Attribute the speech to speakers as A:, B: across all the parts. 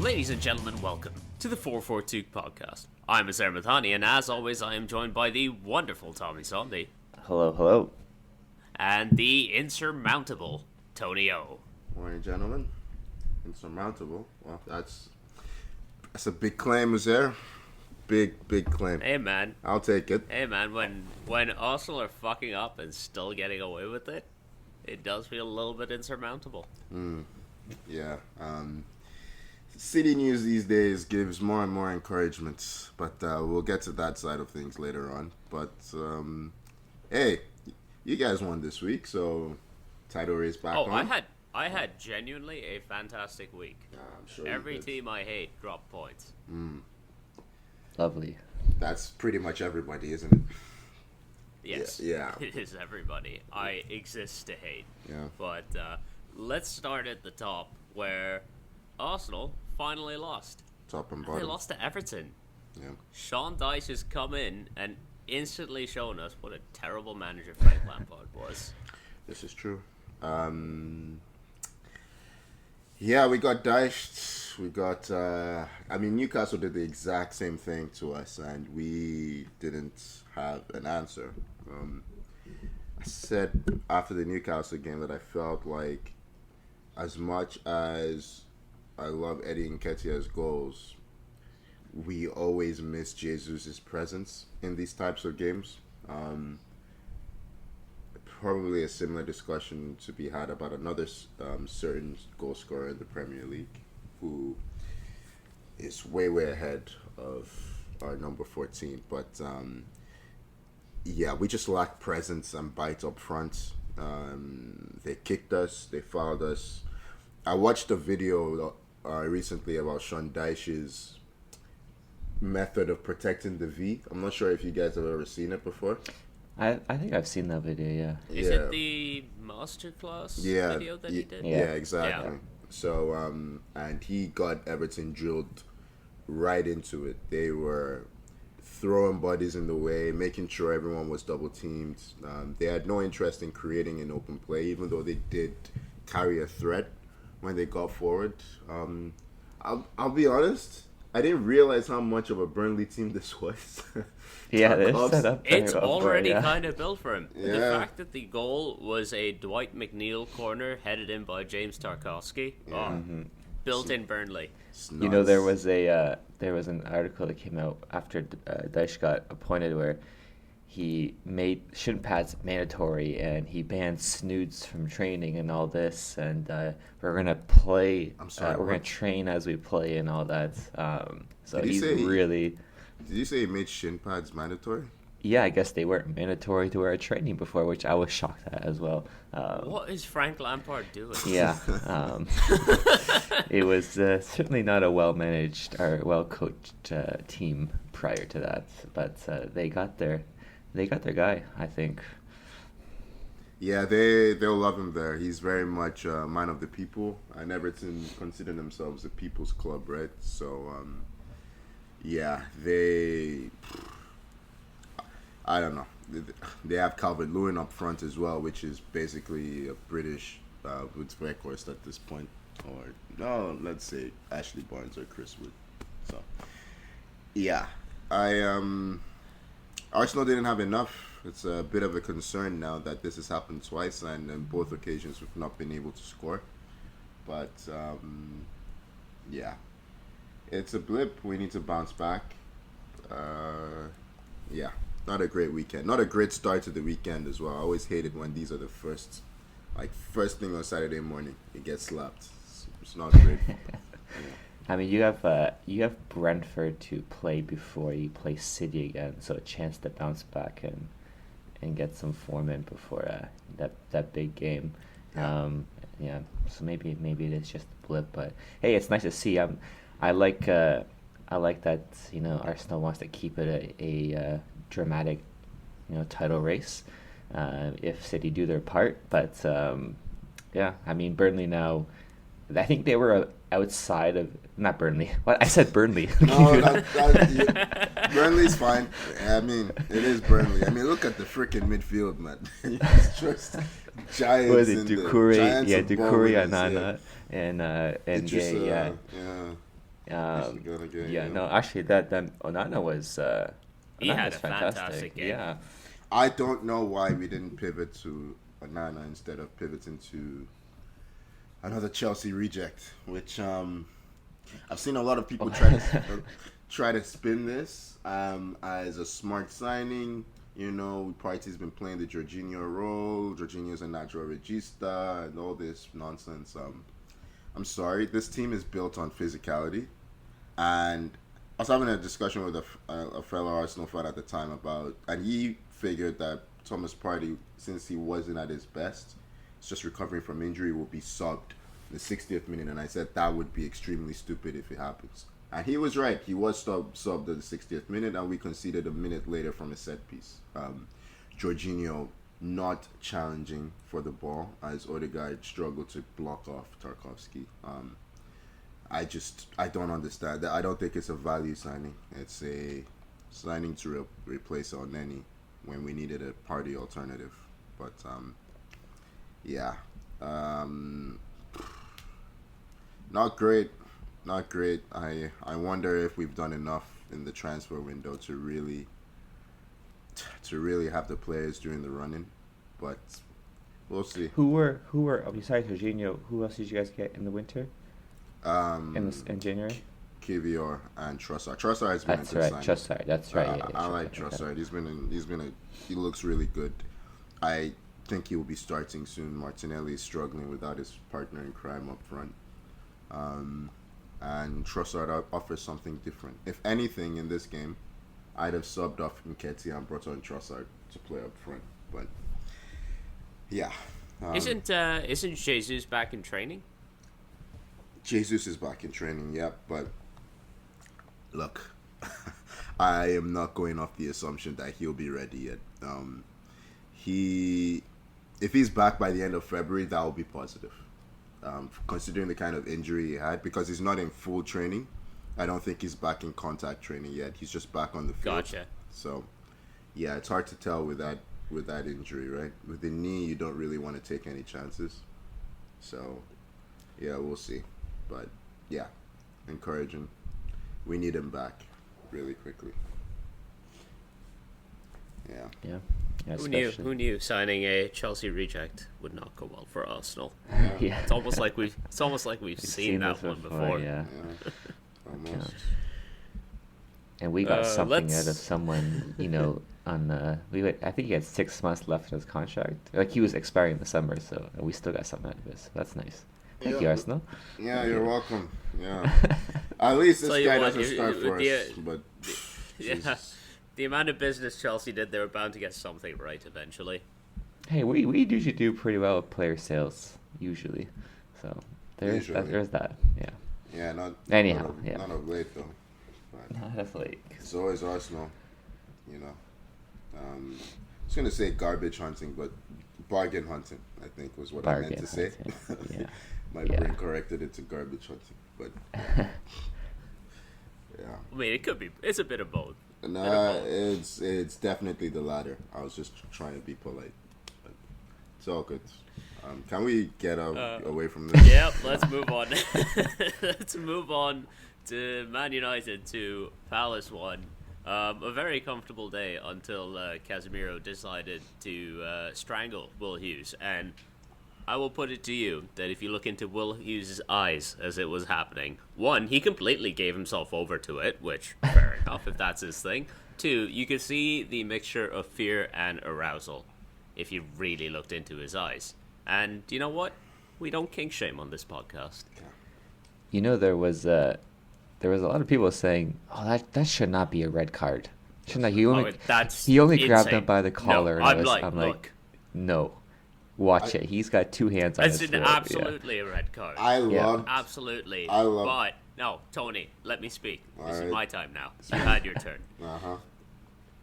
A: Ladies and gentlemen, welcome to the 442 podcast. I'm Azar Mathani, and as always, I am joined by the wonderful Tommy Sondy.
B: Hello, hello.
A: And the insurmountable Tony O.
C: Morning, gentlemen. Insurmountable. Well, that's a big claim, Azar. Big claim.
A: Hey, man.
C: I'll take it.
A: Hey, man, when Arsenal are fucking up and still getting away with it, it does feel a little bit insurmountable.
C: Yeah. City news these days gives more and more encouragement, but we'll get to that side of things later on. But hey, you guys won this week, so title race back on.
A: I had genuinely a fantastic week.
C: Yeah, I'm sure
A: every team I hate dropped points.
B: Lovely.
C: That's pretty much everybody, isn't it?
A: Yes.
C: Yeah.
A: It is everybody. I exist to hate.
C: Yeah.
A: But let's start at the top, where Arsenal finally lost.
C: Top and
A: They
C: bottom.
A: lost to Everton.
C: Yeah.
A: Sean Dyche has come in and instantly shown us what a terrible manager Frank Lampard was.
C: This is true. Yeah, we got Dyched. We got, Newcastle did the exact same thing to us, and we didn't have an answer. I said after the Newcastle game that I felt like as much as I love Eddie Nketiah's goals, we always miss Jesus' presence in these types of games. Probably a similar discussion to be had about another certain goal scorer in the Premier League who is way ahead of our number 14. But yeah, we just lack presence and bite up front. They kicked us, they fouled us. I watched a video recently about Sean Dyche's method of protecting the V. I'm not sure if you guys have ever seen it before.
B: I think I've seen that video, yeah.
A: Is it the masterclass video that he did?
C: Yeah, exactly.
A: Yeah.
C: So, and he got Everton drilled right into it. They were throwing bodies in the way, making sure everyone was double teamed. They had no interest in creating an open play, even though they did carry a threat when they got forward. I'll be honest, I didn't realize how much of a Burnley team this was.
B: Yeah, they're set up very
A: It's
B: well
A: already
B: for it,
A: kind of built for him.
C: Yeah.
A: The fact that the goal was a Dwight McNeil corner headed in by James Tarkowski, built in Burnley.
B: You know, there was an article that came out after Dyche got appointed where he made shin pads mandatory and he banned snoods from training and all this, and we're gonna play. We're gonna train as we play and all that. So he's really.
C: Did you say he made shin pads mandatory?
B: Yeah, I guess they weren't mandatory to wear at training before, which I was shocked at as well.
A: What is Frank Lampard doing?
B: Yeah, it was certainly not a well-managed or well-coached team prior to that, but they got their guy, I think.
C: Yeah, they'll love him there. He's very much a man of the people, and Everton consider themselves a people's club, right? So, yeah, I don't know. They have Calvert-Lewin up front as well, which is basically a British Woods-Weghorst at this point. Or, no, let's say Ashley Barnes or Chris Wood. So, yeah. Arsenal didn't have enough. It's a bit of a concern now that this has happened twice, and on both occasions we've not been able to score. But, yeah. It's a blip. We need to bounce back. Yeah, not a great weekend. Not a great start to the weekend as well. I always hate it when these are the first thing on Saturday morning. It gets slapped. It's not great. Yeah.
B: I mean, you have Brentford to play before you play City again, so a chance to bounce back and get some form in before that big game.
C: Yeah.
B: So maybe it is just a blip, but hey, it's nice to see. I like that, Arsenal wants to keep it a dramatic, title race, if City do their part. But yeah, I mean, Burnley now, I think they were outside of, not Burnley. What? I said Burnley.
C: No, Burnley's fine. I mean, it is Burnley. I mean, look at the freaking midfield, man. It's just giants.
B: Was it Doucouré?
C: Giants
B: Yeah,
C: of
B: Doucouré,
C: Bowman's,
B: Anana, and
C: just,
B: yeah.
C: Gonna get,
B: Yeah, no, actually, that Onana was
A: He
B: Onana
A: had
B: was
A: a fantastic game.
B: Yeah,
C: I don't know why we didn't pivot to Onana instead of pivoting to another Chelsea reject, which I've seen a lot of people try to spin this as a smart signing. You know, Partey's been playing the Jorginho role. Jorginho's a natural regista and all this nonsense. I'm sorry, this team is built on physicality, and I was having a discussion with a fellow Arsenal fan at the time about, and he figured that Thomas Partey, since he wasn't at his best, he's just recovering from injury, will be subbed in the 60th minute, and I said that would be extremely stupid if it happens. And he was right. He was subbed at the 60th minute, and we conceded a minute later from a set piece. Jorginho not challenging for the ball as Odegaard struggled to block off Tarkowski. I don't understand that. I don't think it's a value signing. It's a signing to replace Elneny when we needed a party alternative. But yeah, not great. Not great. I wonder if we've done enough in the transfer window to really have the players during the run-in, but we'll see.
B: Who were besides Jorginho? Who else did you guys get in the winter? In January.
C: Kivior and Trossard. Trossard has been
B: That's
C: a good
B: right.
C: signing.
B: Trossard. That's right.
C: I like Trossard. He looks really good. I think he will be starting soon. Martinelli is struggling without his partner in crime up front. And Trossard offers something different. If anything, in this game, I'd have subbed off Nketiah and brought on Trossard to play up front. But yeah,
A: Isn't Jesus back in training?
C: Jesus is back in training. Yeah, but look, I am not going off the assumption that he'll be ready yet. If he's back by the end of February, that will be positive. Considering the kind of injury he had, because he's not in full training. I don't think he's back in contact training yet. He's just back on the field.
A: Gotcha.
C: So, yeah, it's hard to tell with that injury, right? With the knee, you don't really want to take any chances. So, yeah, we'll see. But, yeah, encouraging. We need him back really quickly. Yeah.
A: Who knew signing a Chelsea reject would not go well for Arsenal?
B: Yeah.
A: It's almost like we've seen that one before.
B: Yeah.
C: Almost.
B: And we got something
A: let's-
B: out of someone, on I think he had 6 months left in his contract. Like, he was expiring in the summer, so we still got something out of this. So that's nice. Thank you, Arsenal.
C: Yeah, you're welcome. Yeah. At least this
A: Tell you
C: guy
A: what,
C: doesn't start for us. But
A: Yeah,
C: Jesus.
A: the amount of business Chelsea did, they were bound to get something right eventually.
B: Hey, we usually do pretty well with player sales, usually. So there's that. Yeah.
C: Yeah, not of late though. But
B: Not as like.
C: it's always Arsenal, I was gonna say garbage hunting, but bargain hunting, I think was what I meant to say.
B: Yeah.
C: My brain corrected it to garbage hunting, but yeah.
A: I mean, it's a bit of both.
C: Nah, it's definitely the latter. I was just trying to be polite, but it's all good. Can we get away from this?
A: Yeah, let's move on. Let's move on to Man United 2, Palace 1. A very comfortable day until Casemiro decided to strangle Will Hughes. And I will put it to you that if you look into Will Hughes' eyes as it was happening, one, he completely gave himself over to it, which, fair enough, if that's his thing. Two, you could see the mixture of fear and arousal if you really looked into his eyes. And you know what? We don't kink shame on this podcast.
B: There was a lot of people saying, "Oh, that should not be a red card. Should not." He only grabbed him by the collar.
A: No,
B: and
A: I'm
B: like,
A: look,
B: no, watch it. He's got 2 hands on his
A: it's
B: throat.
A: absolutely a red card. Absolutely. But no, Tony, let me speak. This is my time now. You had your turn.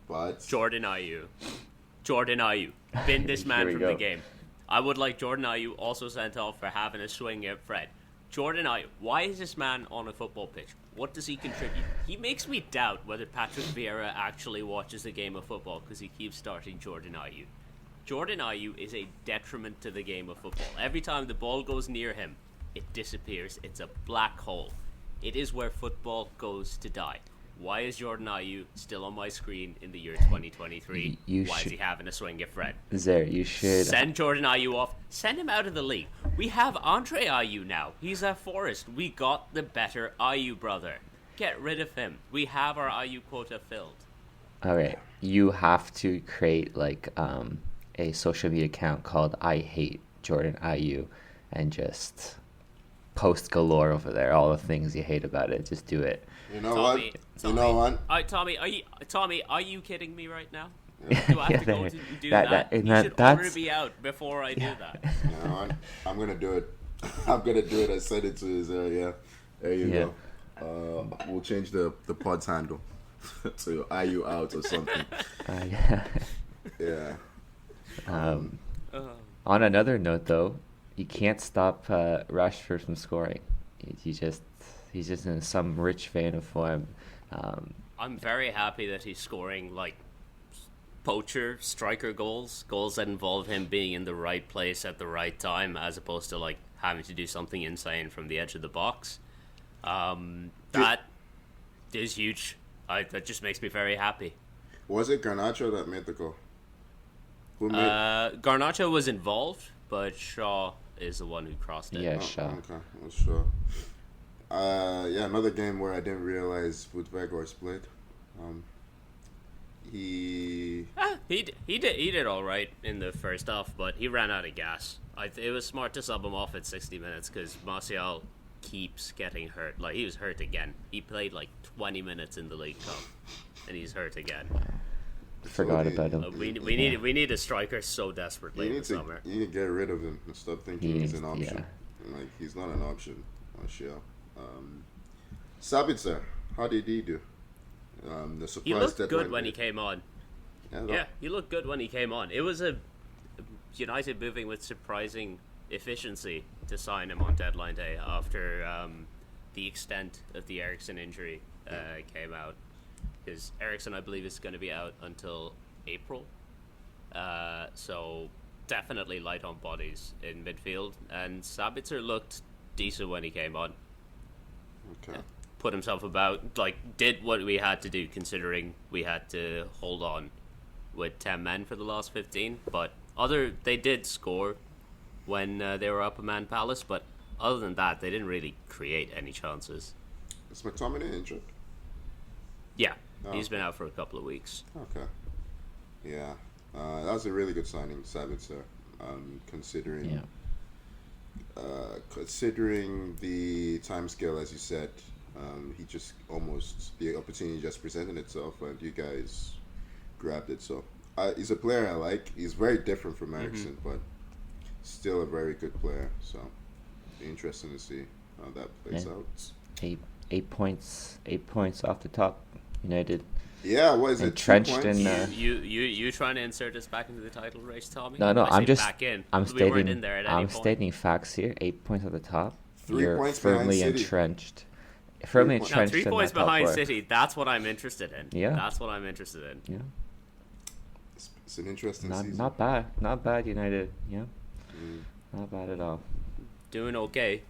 C: But
A: Jordan Ayew, bin this man
B: we
A: from
B: go.
A: the game. I would like Jordan Ayew also sent off for having a swing at Fred. Jordan Ayew, why is this man on a football pitch? What does he contribute? He makes me doubt whether Patrick Vieira actually watches a game of football because he keeps starting Jordan Ayew. Jordan Ayew is a detriment to the game of football. Every time the ball goes near him, it disappears. It's a black hole. It is where football goes to die. Why is Jordan Ayew still on my screen in the year 2023? Why is he having a swing at Fred?
B: You should
A: send Jordan Ayew off. Send him out of the league. We have Andre Ayew now. He's at Forest. We got the better Ayew brother. Get rid of him. We have our Ayew quota filled.
B: All right, you have to create like a social media account called I Hate Jordan Ayew and just post galore over there. All the things you hate about it. Just do it.
C: You know what?
A: Tommy, are you kidding me right now? Do I have to go to do that? You should order me out before I do that.
C: You know what? I'm gonna do it. I'm gonna do it. I said it to his area. There you go. We'll change the pod's handle to "Are you out" or something. Yeah.
B: On another note, though, you can't stop Rashford from scoring. He's just in some rich vein of form.
A: I'm very happy that he's scoring like poacher striker goals that involve him being in the right place at the right time, as opposed to like having to do something insane from the edge of the box. That is huge. That just makes me very happy. Was
C: it Garnacho that made the goal?
A: Garnacho was involved, but Shaw is the one who crossed it.
B: Yeah, Shaw.
C: Okay, well, sure. Another game where I didn't realize Woodvegors's played. He
A: did all right in the first half, but he ran out of gas. It was smart to sub him off at 60 minutes because Martial keeps getting hurt. Like, he was hurt again. He played like 20 minutes in the League Cup, and he's hurt again.
B: Forgot about him.
A: We need a striker so desperately in the summer.
C: You need to get rid of him and stop thinking he's an option. Yeah. Like, he's not an option. Martial. Sabitzer, how did he do? The surprise
A: he looked good when he came on.
C: Yeah,
A: he looked good when he came on. It was a United moving with surprising efficiency to sign him on deadline day after the extent of the Eriksen injury came out. Because Eriksen, I believe, is going to be out until April. So definitely light on bodies in midfield. And Sabitzer looked decent when he came on.
C: Okay.
A: Put himself about, like, did what we had to do, considering we had to hold on with 10 men for the last 15. But they did score when they were up a man Palace, but other than that, they didn't really create any chances.
C: Is McTominay injured?
A: Yeah, he's been out for a couple of weeks.
C: Okay. Yeah, that was a really good signing, Sabitzer, considering...
B: Yeah.
C: Considering the time scale, as you said, the opportunity just presented itself and you guys grabbed it. So he's a player I like. He's very different from Eriksen, but still a very good player. So interesting to see how that plays out.
B: 8 points off the top. United.
C: Yeah, what is it?
B: Entrenched in.
A: You trying to insert us back into the title race, Tommy?
B: No, I'm just.
A: Back in.
B: I'm
A: we weren't in there at any
B: I'm
A: point.
B: stating facts here. 8 points at the top.
C: 3 points
B: firmly
C: behind
B: entrenched.
C: City.
B: Firmly entrenched.
A: 3 points behind City. That's what I'm interested in.
B: Yeah.
A: That's what I'm interested in.
B: Yeah.
C: It's an interesting season.
B: Not bad, United. Yeah. Not bad at all.
A: Doing okay.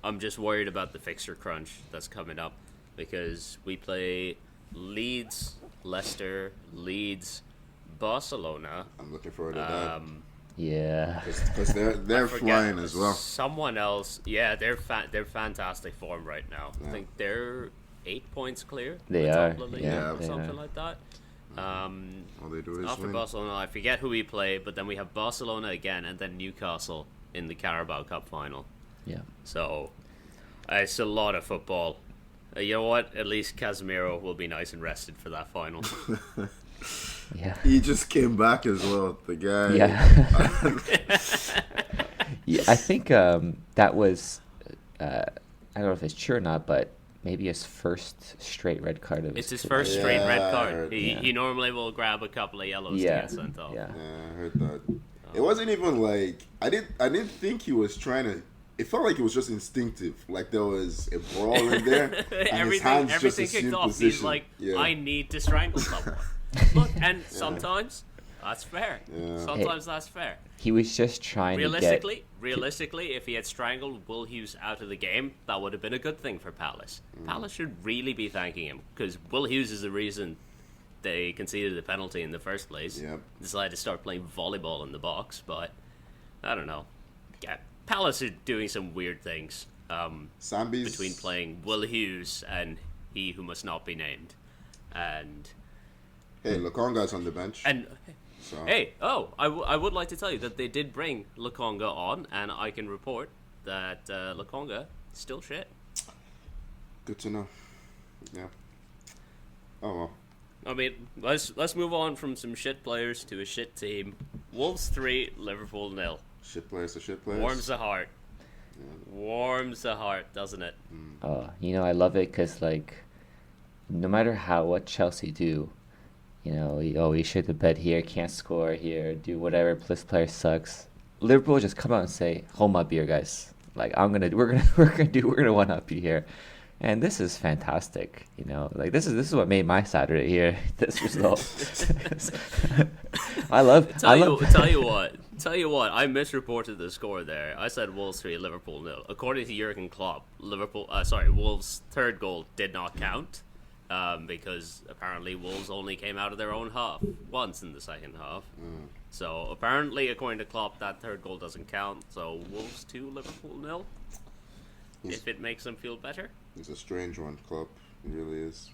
A: I'm just worried about the fixture crunch that's coming up because we play Leeds, Leicester, Leeds, Barcelona.
C: I'm looking forward to that.
B: Yeah,
C: because they're flying as well.
A: Someone else, yeah, they're fantastic form right now. Yeah. I think they're 8 points clear.
B: They are,
A: something like that.
C: All they do is
A: after
C: win.
A: Barcelona, I forget who we play, but then we have Barcelona again, and then Newcastle in the Carabao Cup final.
B: Yeah.
A: So it's a lot of football. You know what? At least Casemiro will be nice and rested for that final.
B: Yeah.
C: He just came back as well. The guy.
B: Yeah. Yeah, I think that was. I don't know if it's true or not, but maybe his first straight red card.
A: It's his first straight red card. He normally will grab a couple of yellows to get sent off.
B: Yeah,
C: I heard that. It wasn't even like I didn't think he was trying to. It felt like it was just instinctive. Like there was a brawl in there, and
A: everything kicked off.
C: Position.
A: He's like, I need to strangle someone. Look, and sometimes That's fair.
C: Yeah.
A: Sometimes that's fair.
B: He was just trying to get...
A: Realistically, if he had strangled Will Hughes out of the game, that would have been a good thing for Palace. Palace should really be thanking him, because Will Hughes is the reason they conceded the penalty in the first place.
C: Yep.
A: Decided to start playing volleyball in the box, but I don't know. Yeah, Palace are doing some weird things between playing Will Hughes and he who must not be named. And
C: hey, Lukonga's on the bench.
A: And
C: so.
A: hey, I would like to tell you that they did bring Lukonga on, and I can report that Lukonga still shit.
C: Good to know. Yeah. Oh well.
A: I mean, let's move on from some shit players to a shit team. Wolves 3, Liverpool 0.
C: Shit players to shit players.
A: Warms the heart. Yeah. Warms the heart, doesn't it?
B: I love it because, like, no matter what Chelsea do, you shit the bed here, can't score here, do whatever, this player sucks. Liverpool just come out and say, "Hold my beer, guys. Like, we're gonna one up you here." And this is fantastic, Like, this is what made my Saturday here. This result. Tell
A: you what. I misreported the score there. I said Wolves 3, Liverpool 0. According to Jurgen Klopp, Wolves' third goal did not count because apparently Wolves only came out of their own half once in the second half. So apparently, according to Klopp, that third goal doesn't count. So Wolves 2, Liverpool 0. If it makes them feel better.
C: It's a strange one, Klopp. It really is.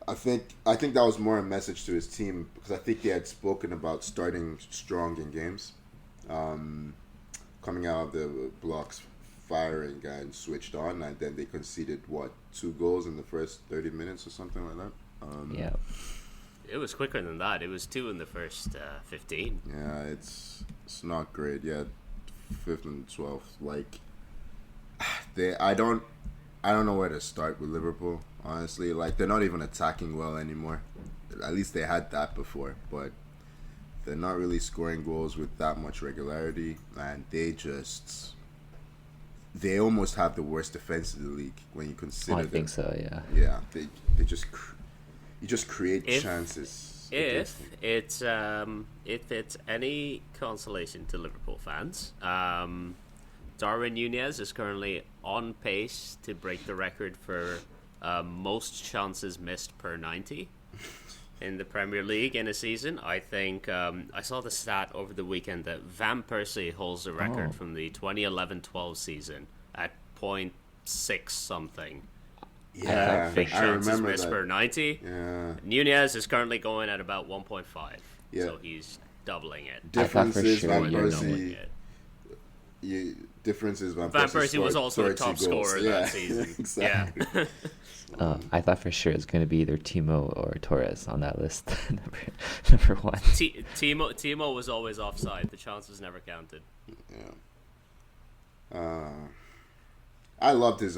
C: I think that was more a message to his team because I think they had spoken about starting strong in games, coming out of the blocks, firing and switched on, and then they conceded 2 goals in the first 30 minutes or something like that.
B: Yeah.
A: It was quicker than that. It was 2 in the first 15.
C: Yeah, it's not great. Yeah, 5th and 12th. Like, I don't know where to start with Liverpool, honestly. Like, they're not even attacking well anymore. At least they had that before, but they're not really scoring goals with that much regularity, and they almost have the worst defense in the league when you consider them.
B: I think so, yeah.
C: Yeah, they just create chances.
A: If it's any consolation to Liverpool fans, Darwin Núñez is currently on pace to break the record for most chances missed per 90 in the Premier League in a season. I think I saw the stat over the weekend that Van Persie holds the record from the 2011-12 season at 0.6 something.
C: Yeah,
A: big
C: I
A: chances
C: remember
A: missed
C: that.
A: per 90.
C: Yeah.
A: Núñez is currently going at about 1.5.
C: Yeah.
A: So he's doubling it.
C: Difference is
B: sure
C: Van
A: Doubling
C: Persie. Difference is Van
A: Persie was also the top
C: goals.
A: scorer that season.
C: Exactly.
A: Yeah.
B: I thought for sure it's going to be either Timo or Torres on that list. number one.
A: Timo was always offside. The chances never counted.
C: Yeah. I loved his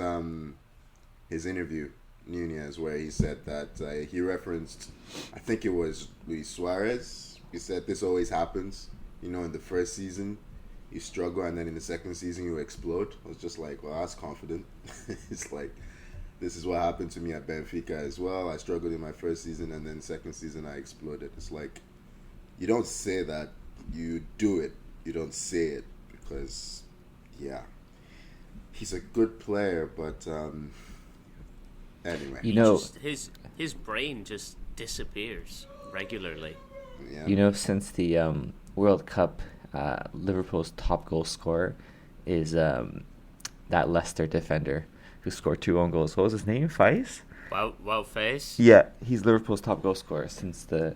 C: interview, Núñez, where he said that he referenced, I think it was Luis Suarez. He said this always happens. In the first season, you struggle, and then in the second season, you explode. I was just like, well, that's confident. It's like, this is what happened to me at Benfica as well. I struggled in my first season, and then second season, I exploded. It's like, you don't say that. You do it. You don't say it because, yeah. He's a good player, but anyway.
A: His brain just disappears regularly.
C: Yeah.
B: Since the World Cup, Liverpool's top goal scorer is that Leicester defender who scored 2 own goals. What was his name? Faiz?
A: Wow, Face.
B: Yeah, he's Liverpool's top goal scorer since the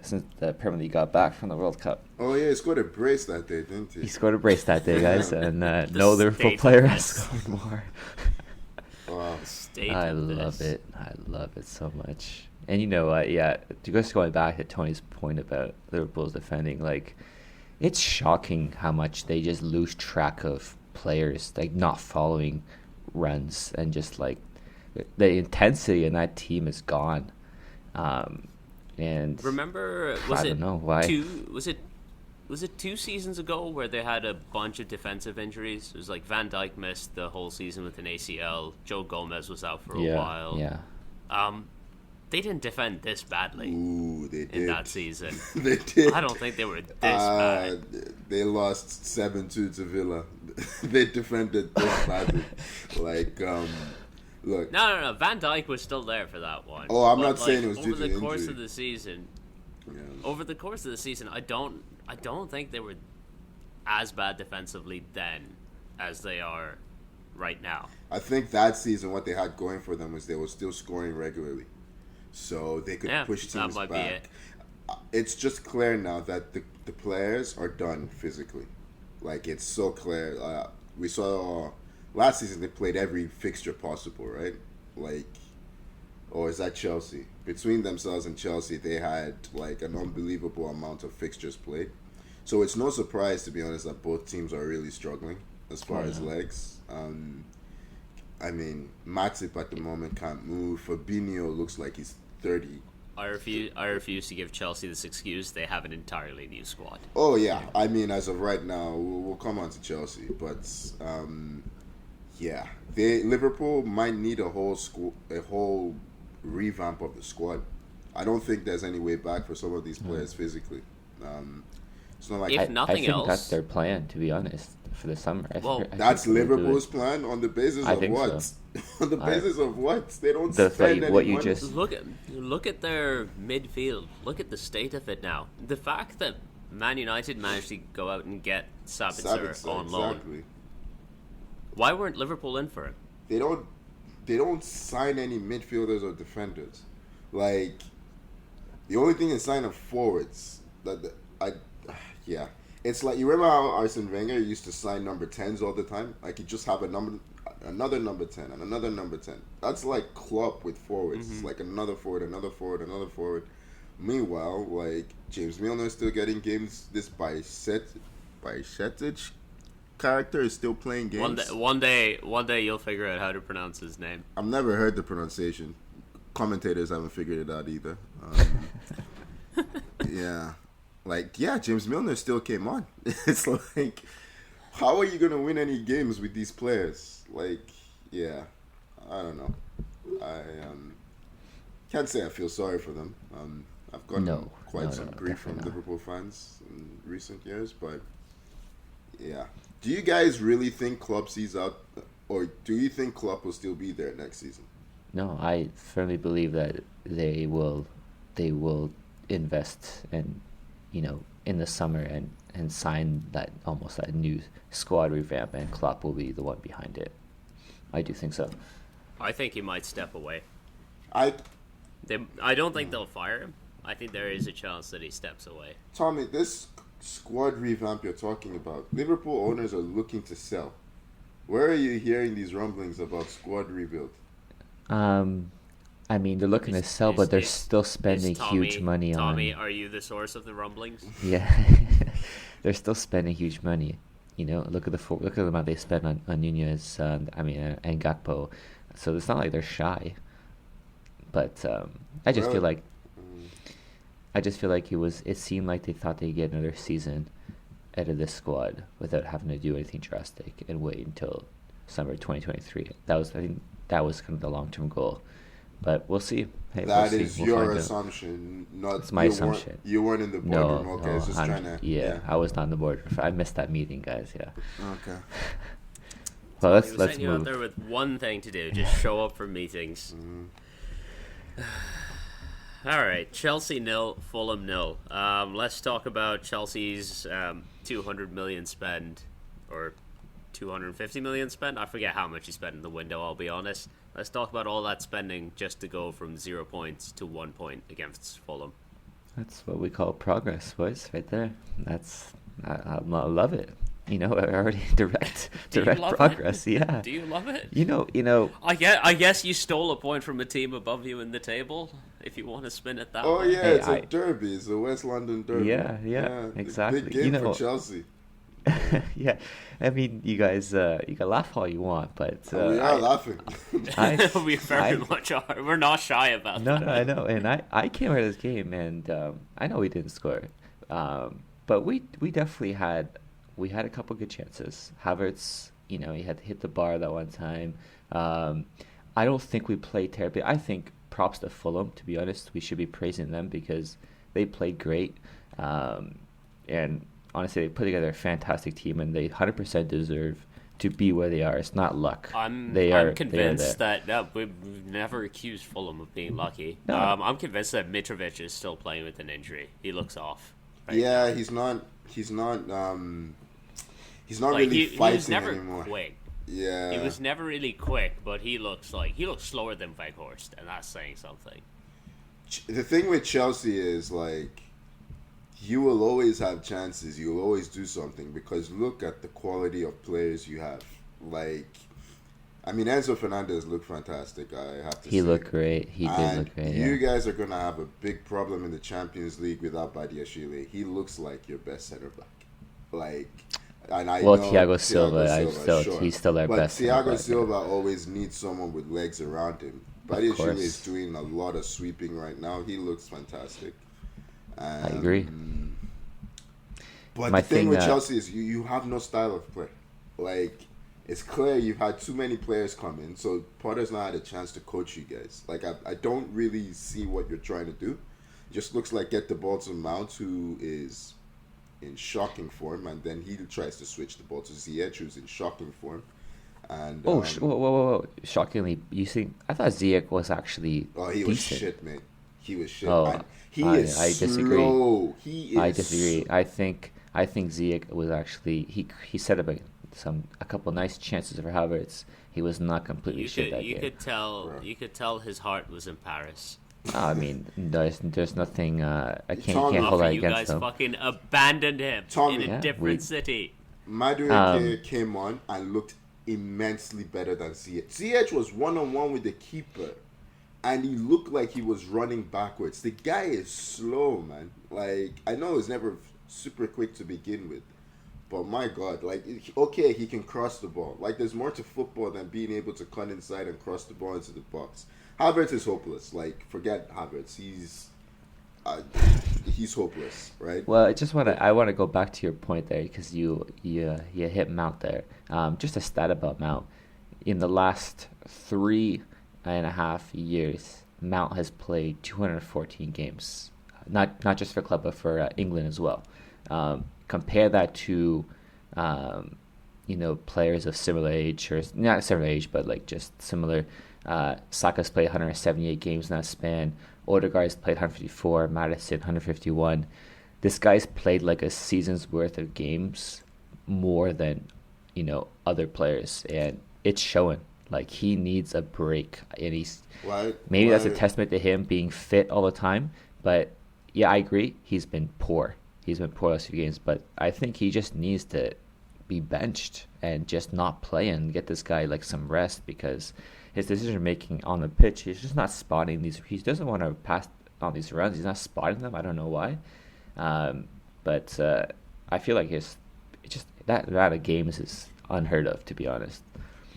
B: Premier League got back from the World Cup.
C: Oh yeah, he scored a brace that day, didn't he?
B: He scored a brace that day, guys, and no Liverpool player has scored more.
C: Wow.
B: I love it. I love it so much. And you know what? Yeah, just going back to Tony's point about Liverpool's defending, like, it's shocking how much they just lose track of players, like not following runs, and just like the intensity in that team is gone. And
A: remember,
B: I don't know why.
A: Was it 2 seasons ago where they had a bunch of defensive injuries? It was like Van Dijk missed the whole season with an ACL. Joe Gomez was out for a while.
B: Yeah.
A: They didn't defend this badly.
C: Ooh, they did.
A: In that season.
C: They did.
A: I don't think they were this bad.
C: They lost 7-2 to Villa. They defended this badly. Like, look.
A: No. Van Dijk was still there for that one.
C: Oh, I'm not saying it was due to
A: over the course
C: injury.
A: of the season.
C: Yeah.
A: Over the course of the season, I don't think they were as bad defensively then as they are right now.
C: I think that season what they had going for them was they were still scoring regularly, so they could push teams
A: that might
C: back.
A: be it.
C: It's just clear now that the players are done physically. Like, it's so clear. We saw last season they played every fixture possible, right? Like, or is that Chelsea? Between themselves and Chelsea, they had like an unbelievable amount of fixtures played. So it's no surprise, to be honest, that both teams are really struggling as far as legs. I mean, Matip at the moment can't move. Fabinho looks like he's 30.
A: I refuse to give Chelsea this excuse. They have an entirely new squad.
C: Oh yeah, I mean, as of right now, we'll come on to Chelsea, but yeah, Liverpool might need a whole revamp of the squad. I don't think there's any way back for some of these players physically. It's not like
A: If nothing
B: I think
A: else,
B: that's their plan, to be honest, for the summer.
C: That's Liverpool's plan on the basis of what?
B: So.
C: On the basis of what? They don't spend any money.
A: Look at their midfield. Look at the state of it now. The fact that Man United managed to go out and get Sabitzer on loan.
C: Exactly.
A: Why weren't Liverpool in for him?
C: They don't sign any midfielders or defenders. Like, the only thing is sign of forwards. Yeah. It's like, you remember how Arsene Wenger used to sign number 10s all the time? Like, he'd just have another number 10 and another number 10. That's like Klopp with forwards. It's like another forward, another forward, another forward. Meanwhile, like, James Milner is still getting games. This Bajcetic character is still playing games.
A: One day you'll figure out how to pronounce his name.
C: I've never heard the pronunciation. Commentators haven't figured it out either. Yeah. Like, yeah, James Milner still came on. It's like, how are you going to win any games with these players? Like, yeah, I don't know. I can't say I feel sorry for them. I've gotten quite some grief from Liverpool fans in recent years, but yeah. Do you guys really think Klopp sees out, or do you think Klopp will still be there next season?
B: No, I firmly believe that they will invest in the summer and sign that new squad revamp, and Klopp will be the one behind it. I do think so.
A: I think he might step away.
C: I
A: don't think they'll fire him. I think there is a chance that he steps away.
C: Tommy, this squad revamp you're talking about, Liverpool owners are looking to sell. Where are you hearing these rumblings about squad rebuild?
B: I mean, they're looking to sell, but they're still spending huge money on...
A: Tommy, are you the source of the rumblings?
B: Yeah. They're still spending huge money. Look at the amount they spend on Nunez, and Gakpo. So it's not like they're shy. But I just feel like it seemed like they thought they'd get another season out of this squad without having to do anything drastic and wait until summer 2023. I think that was kind of the long-term goal. But we'll see. Hey,
C: that is your assumption, not
B: it's my assumption.
C: You weren't in the boardroom. Okay,
B: no,
C: it's just trying to.
B: Yeah, I was not in the boardroom. I missed that meeting, guys. Yeah.
C: Okay.
B: Well, let's
A: sending you
B: move.
A: out there with one thing to do: just show up for meetings. All right, Chelsea 0, Fulham 0. Let's talk about Chelsea's 200 million spend, or 250 million spend. I forget how much he spent in the window. I'll be honest. Let's talk about all that spending just to go from 0 points to 1 point against Fulham.
B: That's what we call progress, boys, right there. I love it. Already direct progress.
A: It?
B: Yeah.
A: Do you love it?
B: I
A: guess you stole a point from a team above you in the table. If you want to spin it that way.
C: Oh yeah, it's a derby. It's a West London derby.
B: Yeah, exactly.
C: Big game for Chelsea.
B: Yeah, I mean, you guys, you can laugh all you want, but
C: we are laughing.
A: We very much are. We're not shy about that.
B: No, I know, and I came out of this game, and I know we didn't score, but we definitely had a couple good chances. Havertz, he had to hit the bar that one time. I don't think we played terribly. I think props to Fulham. To be honest, we should be praising them because they played great, and honestly, they put together a fantastic team, and they 100% deserve to be where they are. It's not luck.
A: I'm
B: They
A: convinced
B: are
A: that we've never accused Fulham of being lucky.
B: No.
A: I'm convinced that Mitrovic is still playing with an injury. He looks off. Right
C: Yeah,
A: now.
C: he's not. He's not
A: Like,
C: really
A: he
C: fighting
A: was never
C: anymore.
A: quick.
C: Yeah,
A: He was never really quick, but he looks slower than Weghorst, and that's saying something.
C: The thing with Chelsea is like you will always have chances. You'll always do something because look at the quality of players you have. Like, I mean, Enzo Fernandez looked fantastic. I have to say
B: He looked great. He did look great.
C: You
B: Yeah.
C: guys are gonna have a big problem in the Champions League without Badiashile. He looks like your best center back. Like, and I
B: Well,
C: know
B: Thiago Silva,
C: sure.
B: he's still our
C: but
B: best center
C: Thiago
B: back,
C: Silva always needs someone with legs around him.
B: Of
C: Badiashile
B: course.
C: is doing a lot of sweeping right now. He looks fantastic.
B: I agree.
C: But
B: My
C: the thing
B: thing
C: with
B: that-
C: Chelsea is you have no style of play. Like, it's clear you've had too many players come in, so Potter's not had a chance to coach you guys. Like, I don't really see what you're trying to do. It just looks like get the ball to Mount, who is in shocking form, and then he tries to switch the ball to Ziyech, who's in shocking form. And
B: Oh, whoa. Shockingly, you think I thought Ziyech was actually
C: he was
B: decent.
C: shit, man. He was shit.
B: Oh,
C: And he
B: I
C: is
B: disagree.
C: slow. He is
B: I disagree. I think Ziyech was actually he set up a couple nice chances for Havertz. He was not completely shit that game.
A: You could tell his heart was in Paris.
B: I mean, there's nothing. I can't
C: Tommy,
B: hold that
A: You
B: against
A: guys
B: him.
A: fucking abandoned him
C: Tommy.
A: in a
B: Yeah,
A: different
B: we-
A: city.
C: Madueke came on and looked immensely better than Ziyech. Ziyech was one-on-one with the keeper, and he looked like he was running backwards. The guy is slow, man. Like, I know he's never super quick to begin with, but my God, like, okay, he can cross the ball. Like, there's more to football than being able to cut inside and cross the ball into the box. Havertz is hopeless. Like, forget Havertz. He's hopeless, right?
B: Well, I want to go back to your point there because you hit Mount there. Just a stat about Mount. In the last 3.5 years, Mount has played 214 games. Not just for club, but for England as well. Compare that to, players of similar age, or not similar age, but like just similar. Saka's played 178 games in that span. Odegaard's played 154. Maddison 151. This guy's played like a season's worth of games more than other players, and it's showing. Like, he needs a break, and maybe that's a testament to him being fit all the time. But yeah, I agree. He's been poor. He's been poor last few games, but I think he just needs to be benched and just not play and get this guy like some rest, because his decision making on the pitch, he's just not spotting these. He doesn't want to pass on these runs. He's not spotting them. I don't know why, but I feel like it's just that amount of games is unheard of, to be honest.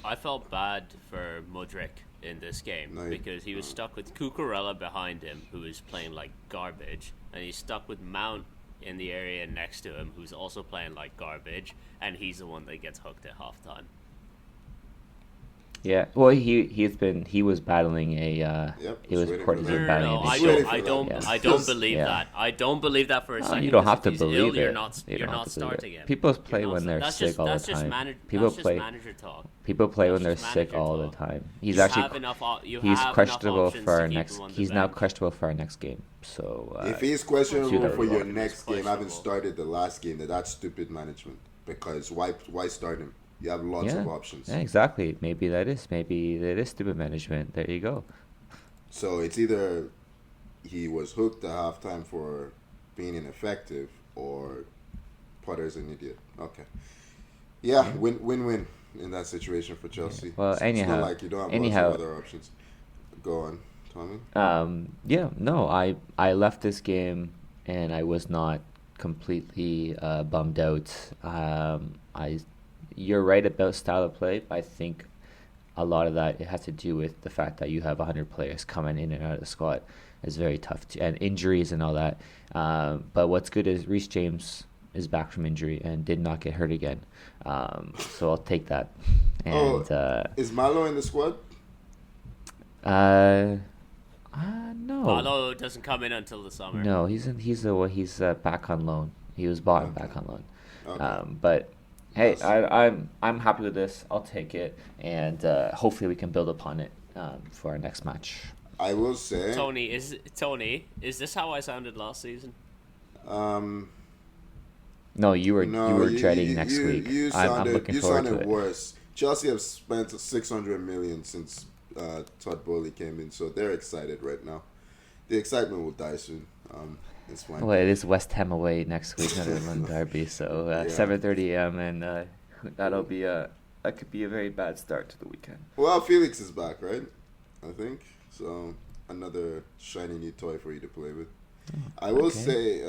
A: I felt bad for Mudryk in this game because he was stuck with Cucurella behind him, who was playing like garbage, and he's stuck with Mount in the area next to him, who's also playing like garbage, and he's the one that gets hooked at halftime.
B: Yeah, well, he was battling a. It was reported he was battling
A: No,
B: an
A: I
B: issue.
A: don't. I don't believe
B: Yeah.
A: that. I don't believe that for a second.
B: You don't have to
A: If he's
B: believe
A: ill,
B: it.
A: You're not
B: You don't have to believe
A: starting
B: it.
A: him.
B: People
A: You're
B: play
A: not
B: when they're
A: that's
B: sick
A: just,
B: all the
A: that's just
B: time. People
A: that's
B: play.
A: Just manager talk.
B: People play when
A: That's
B: they're
A: just
B: sick
A: manager
B: all the
A: talk.
B: time. He's
A: You
B: actually
A: have enough
B: he's questionable
A: options
B: for
A: to
B: our
A: keep
B: next.
A: him on the
B: He's now
A: bench.
B: questionable for our next game. So
C: If he's
B: see
C: questionable
B: that
C: for your
B: result.
C: next game, having
A: Questionable.
C: started the last game, that's stupid management. Because why start him? You have lots of options.
B: Yeah, exactly. Maybe that is stupid management. There you go.
C: So it's either he was hooked at halftime for being ineffective, or Potter's an idiot. Okay. Yeah, win in that situation for Chelsea.
B: Well,
C: it's
B: anyhow-
C: not like you don't have
B: anyhow-
C: lots of other options. Go on, Tommy.
B: I left this game and I was not completely bummed out. You're right about style of play. I think a lot of that it has to do with the fact that you have 100 players coming in and out of the squad. It's very tough and injuries and all that. But what's good is Reece James is back from injury and did not get hurt again. So I'll take that. And
C: Is Malo in the squad?
B: I No.
A: Although it doesn't come in until the summer.
B: No, he's back on loan. He was bought and back on loan.
C: Okay.
B: But hey,
C: Yes.
B: I'm happy with this. I'll take it, and hopefully we can build upon it for our next match.
C: I will say,
A: Tony, is this how I sounded last season?
B: No, you were
C: no,
B: dreading next week. I'm looking forward to it.
C: worse. Chelsea have spent 600 million since Todd Bowley came in, so they're excited right now. The excitement will die soon. It's fine.
B: Well, it is West Ham away next week, Netherlands derby, so 7:30 a.m. and that could be a very bad start to the weekend.
C: Well, Felix is back, right? I think so. Another shiny new toy for you to play with. I will say,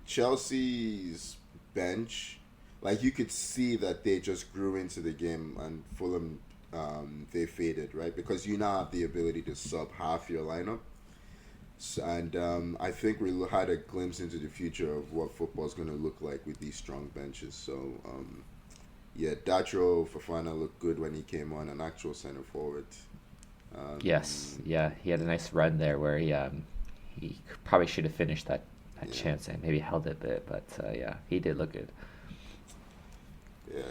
C: Chelsea's bench, like you could see that they just grew into the game, and Fulham, they faded, right? Because you now have the ability to sub half your lineup. And I think we had a glimpse into the future of what football is going to look like with these strong benches. So, Datro Fofana looked good when he came on, an actual center forward.
B: Yes, yeah, he had a nice run there where he probably should have finished that chance and maybe held it a bit, but he did look good.
C: Yeah.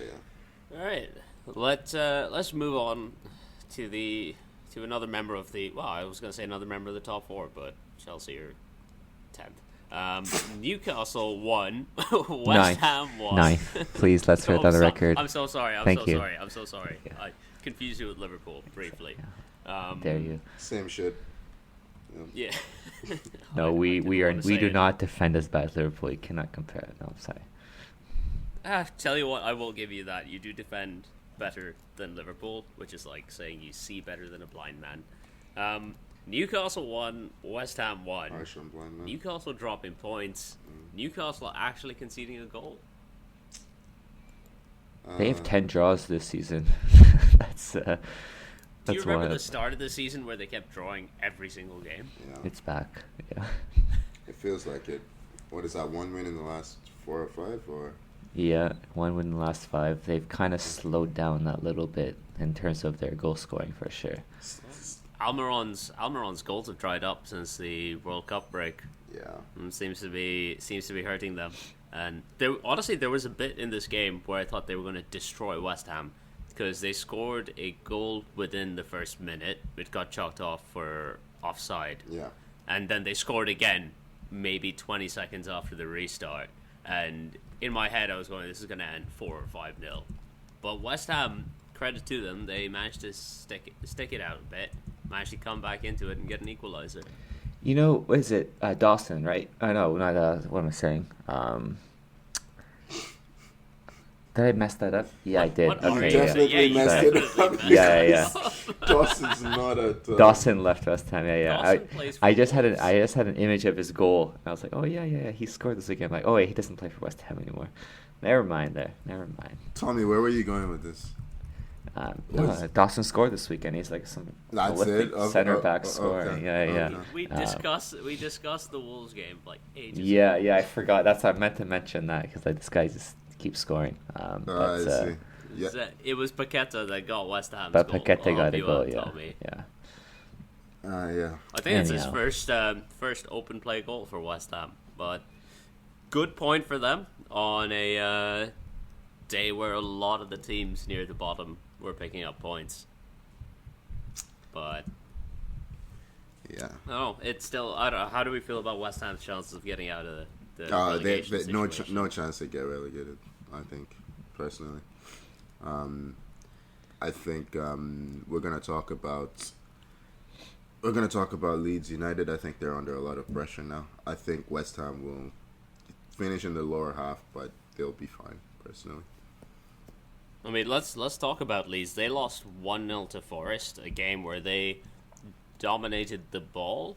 A: All right, let's move on to another member of the. Well, I was going to say another member of the top four, but Chelsea are 10th. Newcastle won. West Ham won.
B: Ninth. Please, let's put it on the record.
A: I'm so sorry. I'm so sorry.
B: Yeah.
A: I confused you with Liverpool briefly.
B: Dare you?
C: Same shit.
A: Yeah.
B: No, we do not defend as bad as Liverpool. You cannot compare it. No, I'm sorry.
A: Tell you what, I will give you that. You do defend better than Liverpool, which is like saying you see better than a blind man. Newcastle won, West Ham won. Newcastle dropping points. Newcastle actually conceding a goal.
B: They have 10 draws this season. That's
A: do you remember the start of the season where they kept drawing every single game?
C: Yeah.
B: It's back. Yeah.
C: It feels like it. What is that? 1 win in the last 4 or 5, or?
B: Yeah, 1 win in the last 5. They've kind of slowed down that little bit in terms of their goal scoring for sure.
A: Almiron's goals have dried up since the World Cup break.
C: Yeah.
A: Seems to be hurting them. And there was a bit in this game where I thought they were going to destroy West Ham because they scored a goal within the first minute, which got chalked off for offside.
C: Yeah.
A: And then they scored again, maybe 20 seconds after the restart. And in my head, I was going, this is going to end 4 or 5-0. But West Ham, credit to them, they managed to stick it out a bit, managed to come back into it and get an equalizer.
B: You know, what is it? Dawson, right? No, not what am I saying? Did I mess that up? Yeah, I did.
A: Okay,
C: definitely messed it up.
B: Yeah.
C: Dawson's not at.
B: Dawson left West Ham. Yeah.
A: Dawson plays for
B: I just had
A: Wolves.
B: an image of his goal, and I was like, oh yeah, he scored this again. I'm like, oh wait, he doesn't play for West Ham anymore. Never mind.
C: Tommy, where were you going with this?
B: Dawson scored this weekend. He's like some prolific center back scorer.
C: Okay.
B: Yeah.
A: We discussed the Wolves game like ages ago.
B: Yeah, I forgot. That's why I meant to mention that because this guy just keeps scoring.
C: I see. Yeah.
A: It was Paqueta that got West Ham's
B: But
A: goal.
B: Paqueta got a goal,
A: Yeah.
C: Yeah.
A: I think it's his first open play goal for West Ham. But good point for them on a day where a lot of the teams near the bottom were picking up points. But
C: Yeah.
A: no, it's still. I don't know. How do we feel about West Ham's chances of getting out of the
C: They
A: relegation
C: no
A: situation?
C: no chance to get relegated. I think personally. I think we're gonna talk about Leeds United. I think they're under a lot of pressure now. I think West Ham will finish in the lower half, but they'll be fine. Personally.
A: I mean, let's talk about Leeds. They lost 1-0 to Forest, a game where they dominated the ball.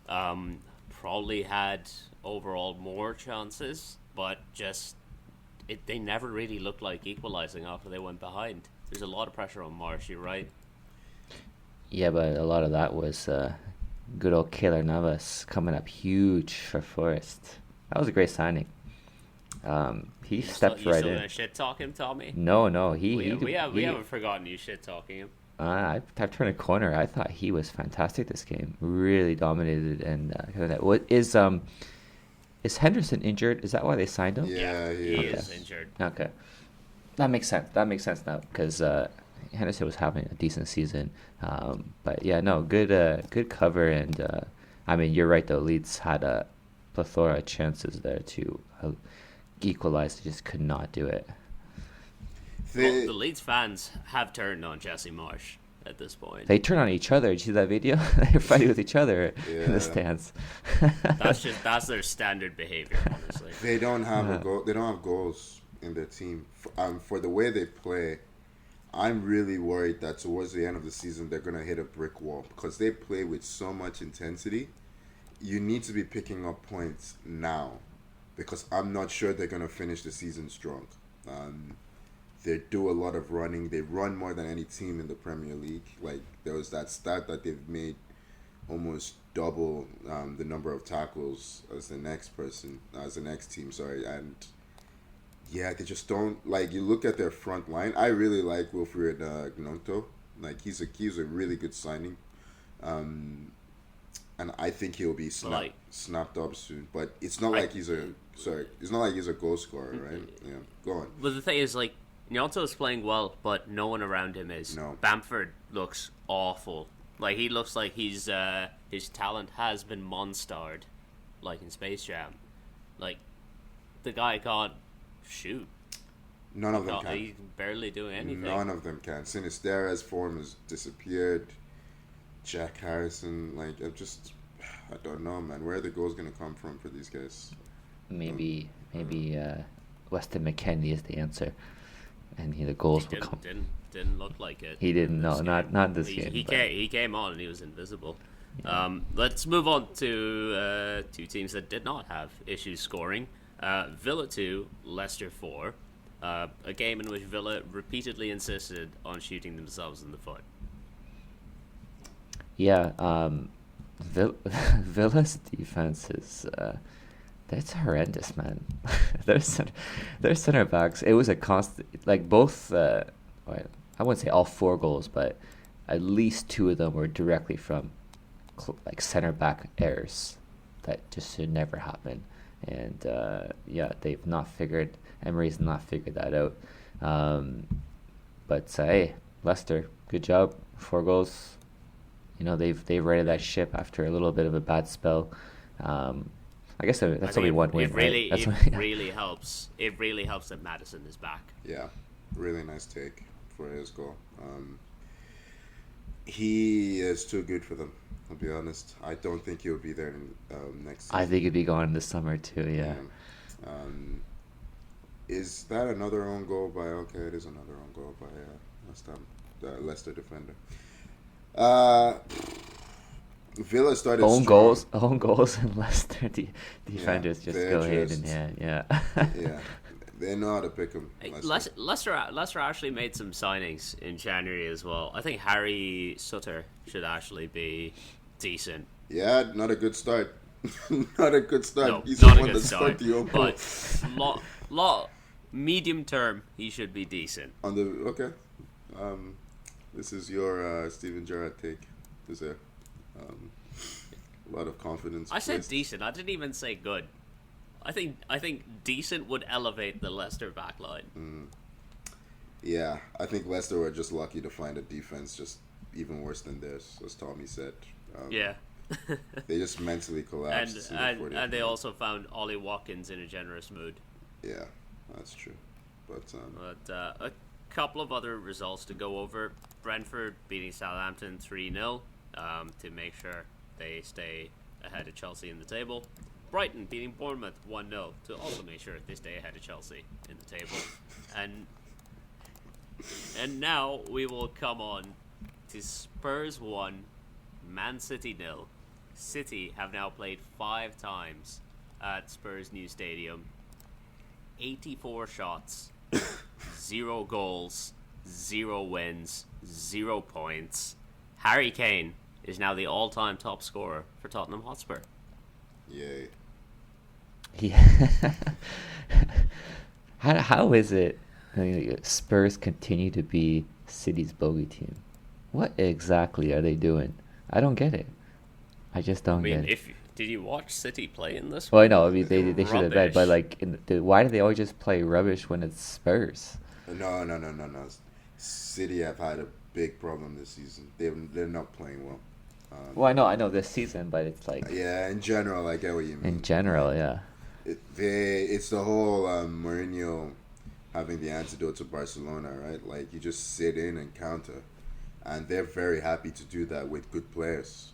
A: Probably had overall more chances, but they never really looked like equalising after they went behind. There's a lot of pressure on Marsh, you're right.
B: Yeah, but a lot of that was good old Keylor Navas coming up huge for Forest. That was a great signing. He stepped right in.
A: You still gonna shit talk him, Tommy?
B: No,
A: We haven't forgotten you shit talking him.
B: I've turned a corner. I thought he was fantastic this game. Really dominated and what is Henderson injured? Is that why they signed him?
C: Yeah,
A: he is injured.
B: Okay, that makes sense. That makes sense now because Henderson was having a decent season. But yeah, no, good cover and I mean you're right though. Leeds had a plethora of chances there to equalize. They just could not do it.
A: Well, the Leeds fans have turned on Jesse Marsh at this point.
B: They turn on each other. Did you see that video? They're fighting with each other in the stands.
A: That's their standard behavior, honestly.
C: They don't have a goal. They don't have goals in their team. For the way they play, I'm really worried that towards the end of the season they're gonna hit a brick wall because they play with so much intensity. You need to be picking up points now because I'm not sure they're gonna finish the season strong. They do a lot of running. They run more than any team in the Premier League. Like, there was that stat that they've made almost double the number of tackles as the next team, sorry. And, yeah, they just don't, like, you look at their front line. I really like Wilfried Gnonto. Like, he's a really good signing. And I think he'll be snapped up soon. But it's not like he's a goal scorer, right? Yeah, go on.
A: But the thing is, like, Gnonto is playing well, but no one around him is.
C: No.
A: Bamford looks awful. Like, he looks like his talent has been monstered, like in Space Jam. Like, the guy can't shoot.
C: None of them can.
A: He's barely doing anything.
C: None of them can. Sinistera's form has disappeared. Jack Harrison, like, I don't know, man. Where are the goals going to come from for these guys?
B: Maybe Weston McKennie is the answer. And the goals will come.
A: Didn't look like it.
B: He didn't. No, not this game.
A: He came on and he was invisible. Yeah. Let's move on to two teams that did not have issues scoring. Villa 2, Leicester 4. A game in which Villa repeatedly insisted on shooting themselves in the foot.
B: Yeah, Villa's defense is that's horrendous, man. their center backs. It was a constant, like both. I wouldn't say all 4 goals, but at least 2 of them were directly from like center back errors that just should never happen. And they've not figured. Emery's not figured that out. But hey, Leicester, good job. 4 goals. They've righted that ship after a little bit of a bad spell. I guess that's only one win, right?
A: It really helps. It really helps that Maddison is back.
C: Yeah, really nice take for his goal. He is too good for them. I'll be honest. I don't think he'll be there next season.
B: I think he'd be gone this summer too. Yeah.
C: Is that another own goal by? Okay, it is another own goal by the Leicester defender. Villa started
B: own
C: strong.
B: goals, and Leicester defenders just go hand in hand. Yeah.
C: Yeah, they know how to pick them.
A: Leicester actually made some signings in January as well. I think Harry Sutter should actually be decent.
C: Yeah, not a good start. Not a good start.
A: No,
C: He's
A: not
C: the
A: a
C: one
A: good
C: that
A: start.
C: But
A: medium term, he should be decent.
C: Okay. This is your Steven Gerrard take. Is there? A lot of confidence.
A: I said decent. I didn't even say good. I think decent would elevate the Leicester backline.
C: Yeah, I think Leicester were just lucky to find a defense just even worse than theirs, as Tommy said.
A: Yeah.
C: They just mentally collapsed.
A: And they also found Ollie Watkins in a generous mood.
C: Yeah, that's true. But
A: a couple of other results to go over. Brentford beating Southampton 3-0 to make sure they stay ahead of Chelsea in the table. Brighton beating Bournemouth 1-0 to also make sure they stay ahead of Chelsea in the table. And now we will come on to Spurs 1, Man City 0. City have now played 5 times at Spurs' new stadium. 84 shots, 0 goals, 0 wins, 0 points. Harry Kane is now the all-time top scorer for Tottenham Hotspur.
C: Yay.
B: Yeah. How is it Spurs continue to be City's bogey team? What exactly are they doing? I don't get it. I just
A: I
B: don't
A: mean,
B: get it.
A: if did you watch City play in this
B: Well, I
A: one?
B: know. I mean,
A: They were
B: they should have bet, but
A: rubbish.
B: like, why do they always just play rubbish when it's Spurs?
C: No. City have had a big problem this season. They're not playing well.
B: Well, I know this season, but it's like
C: Yeah, in general, I get what you
B: in
C: mean.
B: general, yeah.
C: It's the whole Mourinho having the antidote to Barcelona, right? Like you just sit in and counter, and they're very happy to do that with good players.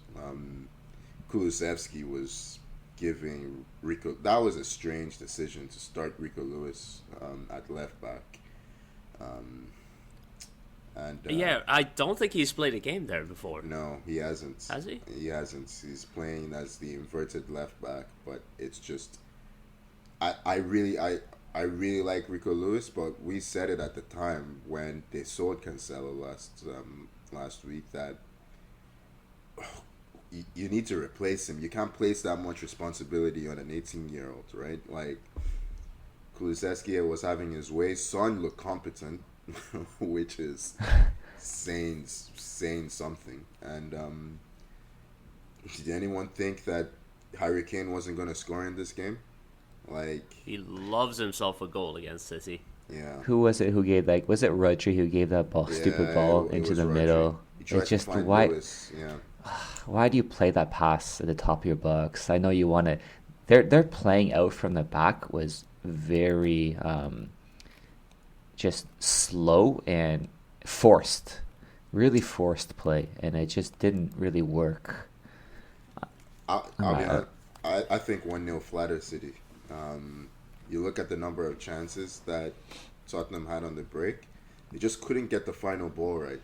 C: Kulusevski was giving Rico. That was a strange decision to start Rico Lewis at left back, um, and
A: Yeah, I don't think he's played a game there before.
C: no, he hasn't.
A: Has he?
C: He hasn't. He's playing as the inverted left back, but it's just I really like Rico Lewis, but we said it at the time when they sold Cancelo last week that you need to replace him. You can't place that much responsibility on an 18-year-old, right? Like Kulusevski was having his way. Son looked competent, which is saying something. And did anyone think that Harry Kane wasn't going to score in this game? Like,
A: He loves himself a goal against City.
C: yeah.
B: Who was it who gave was it Rodri who gave that stupid ball
C: it
B: into
C: was
B: the
C: Rodri.
B: middle?
C: He tried
B: It's
C: to
B: just
C: find
B: why
C: Lewis, yeah.
B: why do you play that pass at the top of your box? I know you want to. They're playing out from the back was very just slow and forced, really forced play, and it just didn't really work.
C: I'll be honest, I think 1-0 flatters City. You look at the number of chances that Tottenham had on the break, they just couldn't get the final ball right.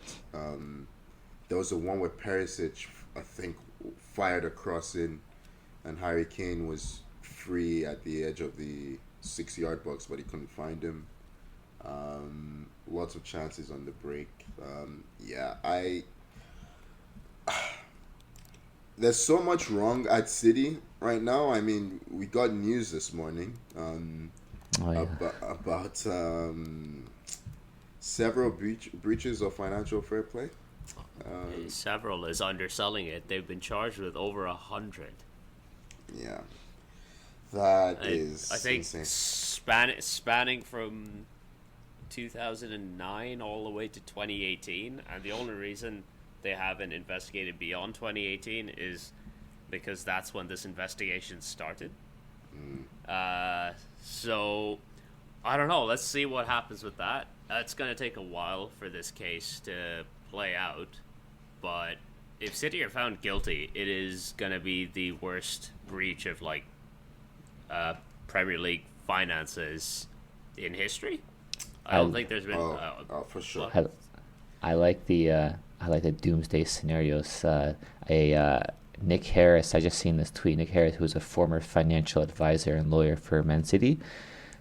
C: There was the one where Perisic, I think, fired a cross in, and Harry Kane was free at the edge of the 6-yard box, but he couldn't find him. Lots of chances on the break. There's so much wrong at City right now. I mean, we got news this morning about several breaches of financial fair play.
A: Several is underselling it. They've been charged with over 100.
C: Yeah, that
A: I
C: is
A: think
C: insane.
A: spanning from 2009 all the way to 2018, and the only reason they haven't investigated beyond 2018 is because that's when this investigation started. So I don't know. Let's see what happens with that. It's going to take a while for this case to play out, but if City are found guilty, it is going to be the worst breach of Premier League finances in history. I don't think there's been.
C: For sure.
B: I like the doomsday scenarios. Nick Harris, I just seen this tweet. Nick Harris, who's a former financial advisor and lawyer for Man City,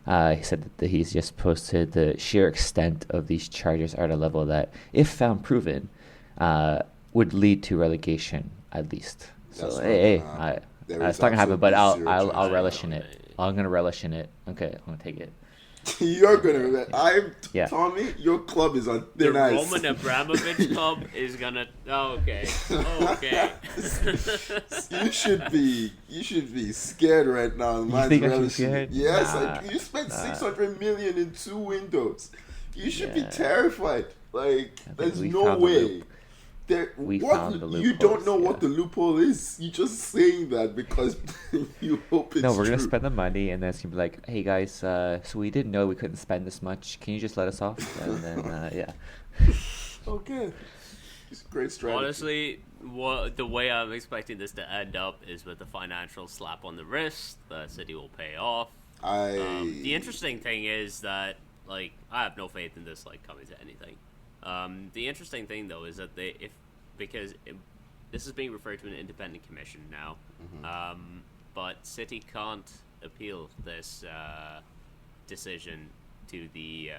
B: he said that he's just posted the sheer extent of these charges are at a level that, if found proven, would lead to relegation at least. So it's not gonna happen, but I'll relish in it. I'm gonna relish in it. Okay, I'm gonna take it.
C: You're gonna. Tommy, your club is on thin ice.
A: The Roman Abramovich club is gonna. Oh, okay. Okay.
C: You should be scared right now.
B: You think I should be scared?
C: Yes, you spent 600 million in 2 windows. You should be terrified. Like, there's no way. You don't know what the loophole is. You're just saying that because you hope it's
B: No, we're
C: true.
B: gonna spend the money, and then it's gonna be like, "Hey guys, so we didn't know we couldn't spend this much. Can you just let us off?" And then, yeah.
C: Okay, it's a great strategy.
A: Honestly, the way I'm expecting this to end up is with a financial slap on the wrist. The City will pay off. The interesting thing is that, I have no faith in this coming to anything. The interesting thing, though, is that this is being referred to an independent commission now, but City can't appeal this decision to the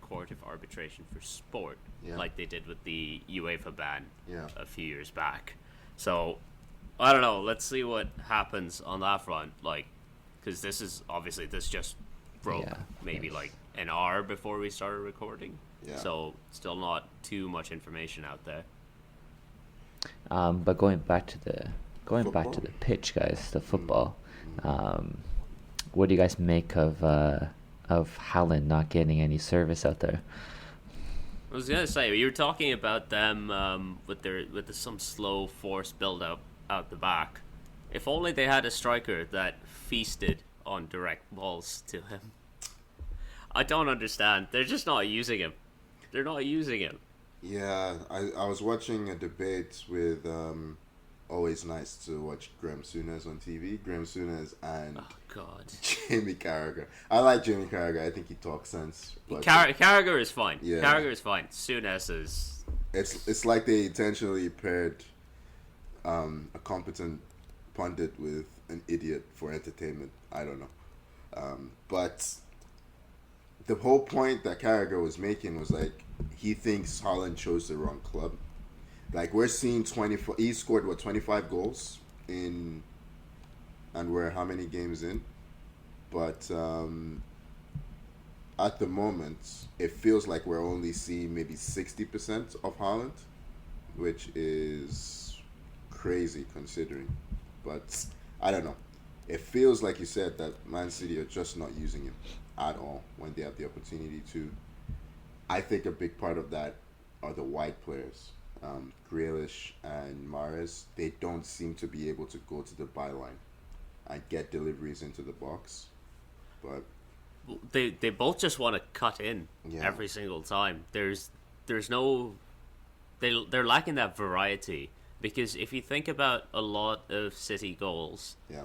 A: Court of Arbitration for Sport, like they did with the UEFA ban a few years back. So, I don't know. Let's see what happens on that front. Because this just broke maybe an hour before we started recording. Yeah. So, still not too much information out there.
B: But going back to the
C: Football?
B: pitch, guys, the football. What do you guys make of Haaland not getting any service out there?
A: I was gonna say you were talking about them with some slow force build up out the back. If only they had a striker that feasted on direct balls to him. I don't understand. They're just not using him. They're not using him.
C: Yeah, I was watching a debate with always nice to watch Graham Souness on TV. Graham Souness and
A: Oh God.
C: Jamie Carragher. I like Jamie Carragher. I think he talks sense. But
A: Carragher is fine.
C: Yeah.
A: Carragher is fine. Souness is.
C: it's like they intentionally paired a competent pundit with an idiot for entertainment. I don't know. But the whole point that Carragher was making was like he thinks Haaland chose the wrong club. Like we're seeing 24. He scored 25 goals in, and we're how many games in? But at the moment, it feels like we're only seeing maybe 60% of Haaland, which is crazy considering. But I don't know. It feels like you said that Man City are just not using him at all when they have the opportunity to. I think a big part of that are the wide players. Grealish and Mahrez, they don't seem to be able to go to the byline and get deliveries into the box. But
A: They both just want to cut in
C: Yeah.
A: every single time. There's no. They're lacking that variety because if you think about a lot of City goals
C: yeah,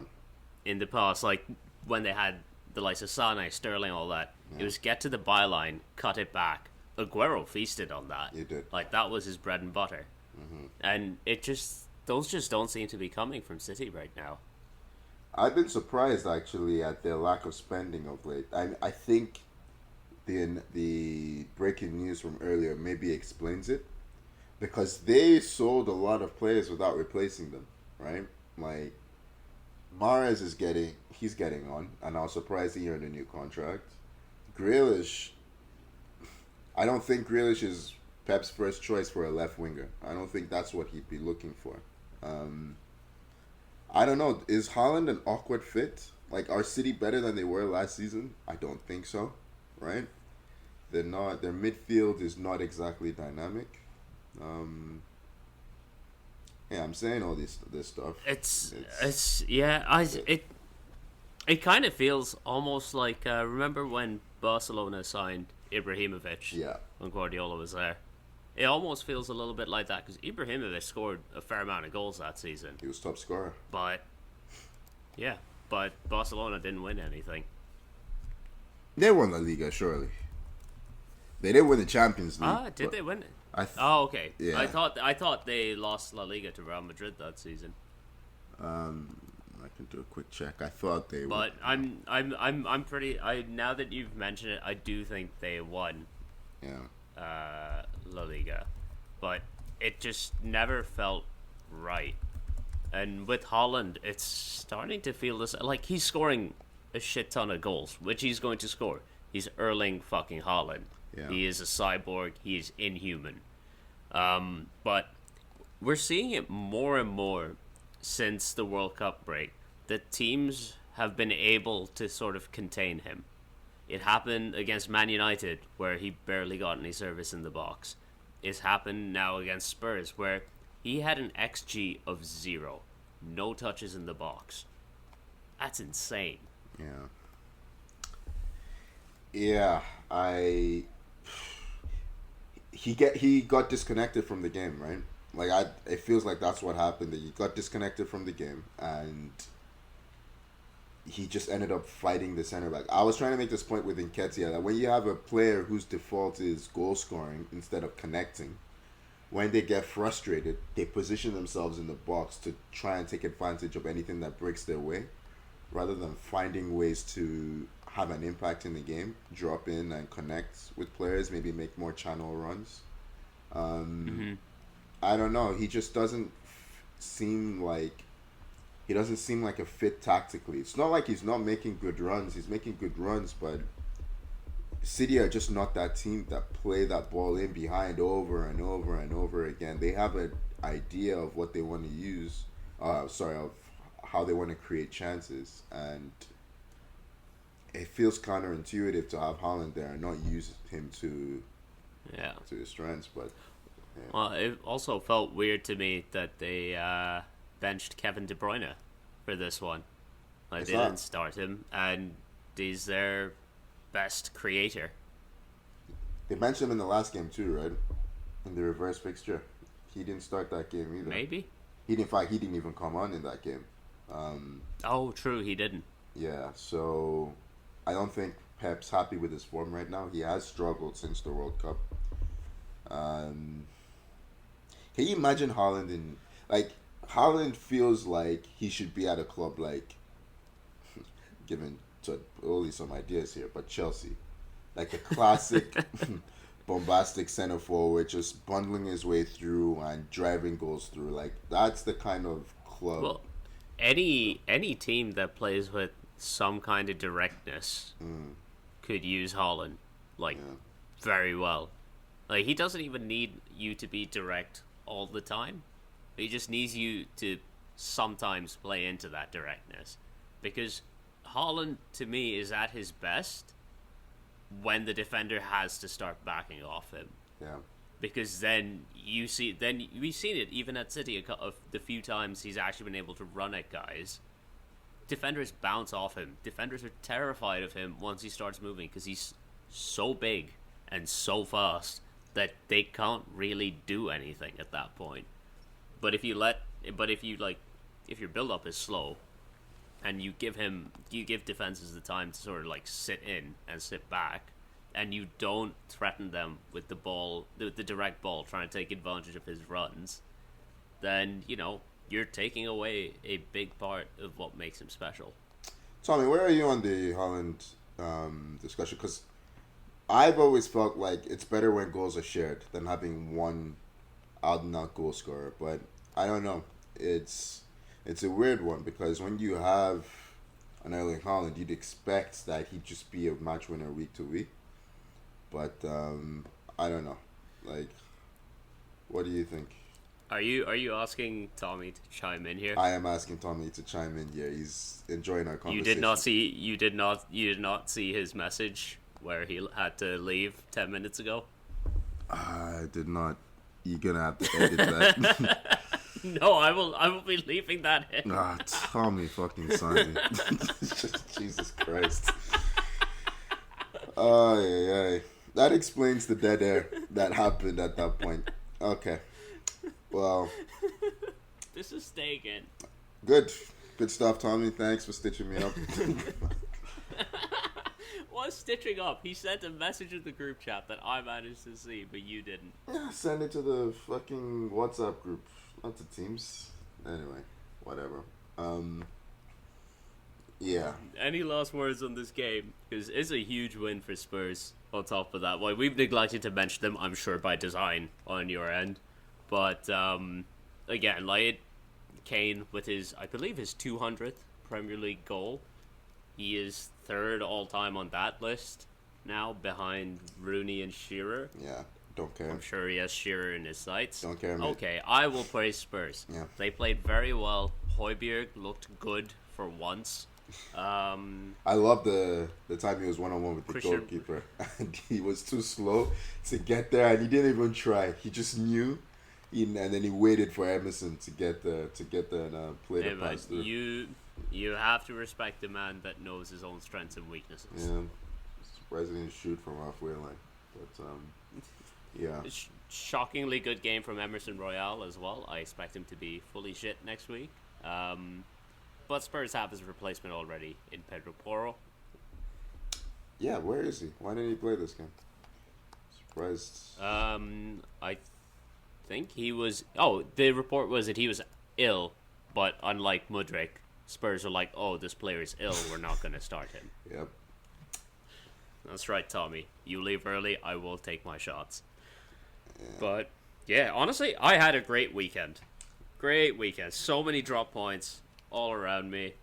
A: in the past, like when they had the likes of Sané, Sterling, all that, it
C: Yeah.
A: was get to the byline, cut it back. Aguero feasted on that.
C: He did.
A: Like that was his bread and butter, and those just don't seem to be coming from City right now.
C: I've been surprised actually at their lack of spending of late. I think the breaking news from earlier maybe explains it because they sold a lot of players without replacing them, right? Like Mahrez he's getting on, and I was surprised he earned a new contract. Grealish, I don't think Grealish is Pep's first choice for a left winger. I don't think that's what he'd be looking for. I don't know. Is Haaland an awkward fit? Like, are City better than they were last season? I don't think so, right? They're not. Their midfield is not exactly dynamic. Yeah, I'm saying all this stuff.
A: It kind of feels almost like remember when Barcelona signed Ibrahimovic
C: Yeah,
A: when Guardiola was there. It almost feels a little bit like that because Ibrahimovic scored a fair amount of goals that season,
C: he was top scorer.
A: but Barcelona didn't win anything.
C: They won La Liga, surely. They didn't win the Champions League.
A: Did they win it?
C: Oh,
A: okay.
C: Yeah.
A: I thought they lost La Liga to Real Madrid that season.
C: I can do a quick check. I thought they
A: But
C: won.
A: I'm pretty. Now that you've mentioned it, I do think they won
C: Yeah.
A: La Liga, but it just never felt right. And with Haaland, it's starting to feel this like he's scoring a shit ton of goals, which he's going to score. He's Erling fucking Haaland.
C: Yeah.
A: He is a cyborg. He is inhuman. But we're seeing it more and more since the World Cup break. The teams have been able to sort of contain him. It happened against Man United, where he barely got any service in the box. It's happened now against Spurs, where he had an XG of 0. No touches in the box. That's insane.
C: Yeah. Yeah, he got disconnected from the game, right? Like it feels like that's what happened. That he got disconnected from the game, and he just ended up fighting the center back. I was trying to make this point with Nketiah that when you have a player whose default is goal scoring instead of connecting, when they get frustrated, they position themselves in the box to try and take advantage of anything that breaks their way, rather than finding ways to have an impact in the game, drop in and connect with players, maybe make more channel runs. I don't know. He just doesn't seem like a fit tactically. It's not like he's not making good runs. He's making good runs, but City are just not that team that play that ball in behind over and over and over again. They have idea of what they want to use. Of how they want to create chances, and it feels counterintuitive to have Haaland there and not use him to his strengths. But
A: well, it also felt weird to me that they benched Kevin De Bruyne for this one. Like, they didn't start him, and he's their best creator.
C: They benched him in the last game too, right? In the reverse fixture, he didn't start that game either.
A: Maybe
C: he didn't. In fact, he didn't even come on in that game.
A: Oh, true, he didn't.
C: Yeah, so I don't think Pep's happy with his form right now. He has struggled since the World Cup. Can you imagine Haaland in, like, Haaland feels like he should be at a club like, given to only some ideas here, but Chelsea, like a classic bombastic center forward, just bundling his way through and driving goals through. Like, that's the kind of club.
A: Well, any team that plays with some kind of directness could use Haaland, like, very well. Like, he doesn't even need you to be direct all the time. He just needs you to sometimes play into that directness. Because Haaland, to me, is at his best when the defender has to start backing off him.
C: Yeah.
A: Because we've seen it even at City the few times he's actually been able to run at guys. Defenders bounce off him. Defenders are terrified of him once he starts moving because he's so big and so fast that they can't really do anything at that point. But if your build up is slow, and you give defenses the time to sort of like sit in and sit back, and you don't threaten them with the ball, the direct ball, trying to take advantage of his runs, then you're taking away a big part of what makes him special.
C: Tommy, where are you on the Haaland discussion? Because I've always felt like it's better when goals are shared than having one out-and-out goal scorer. But I don't know. It's a weird one because when you have an Erling Haaland, you'd expect that he'd just be a match winner week to week. But I don't know. Like, what do you think?
A: Are you asking Tommy to chime in here?
C: I am asking Tommy to chime in here. He's enjoying our conversation.
A: You did not see his message where he had to leave 10 minutes ago?
C: I did not. You're gonna have to edit that.
A: No, I will be leaving that in.
C: Tommy fucking Sandy. Jesus Christ. Oh, yeah. That explains the dead air that happened at that point. Okay. Well.
A: This is staying in.
C: Good stuff, Tommy. Thanks for stitching me up.
A: What's stitching up? He sent a message in the group chat that I managed to see, but you didn't.
C: Yeah, send it to the fucking WhatsApp group, not to Teams. Anyway, whatever. Yeah.
A: Any last words on this game? Because it's a huge win for Spurs. On top of that, well, we've neglected to mention them, I'm sure by design on your end. But again, like Kane with I believe his 200th Premier League goal. He is third all time on that list now, behind Rooney and Shearer.
C: Yeah, don't care.
A: I'm sure he has Shearer in his sights.
C: Don't care, mate.
A: Okay, I will praise Spurs.
C: Yeah.
A: They played very well. Højbjerg looked good for once.
C: I love the time he was one-on-one with the goalkeeper, and he was too slow to get there, and he didn't even try. He just knew, and then he waited for Emerson to get there and play the pass through.
A: You have to respect the man that knows his own strengths and weaknesses.
C: Yeah, surprised he didn't shoot from halfway line, but yeah.
A: Shockingly good game from Emerson Royale as well. I expect him to be fully shit next week. But Spurs have his replacement already in Pedro Porro.
C: Yeah, where is he? Why didn't he play this game? Surprised.
A: I think he was... Oh, the report was that he was ill, but unlike Mudryk, Spurs are like, oh, this player is ill, we're not going to start him.
C: Yep.
A: That's right, Tommy. You leave early, I will take my shots. Yeah. But, yeah, honestly, I had a great weekend. Great weekend. So many drop points all around me.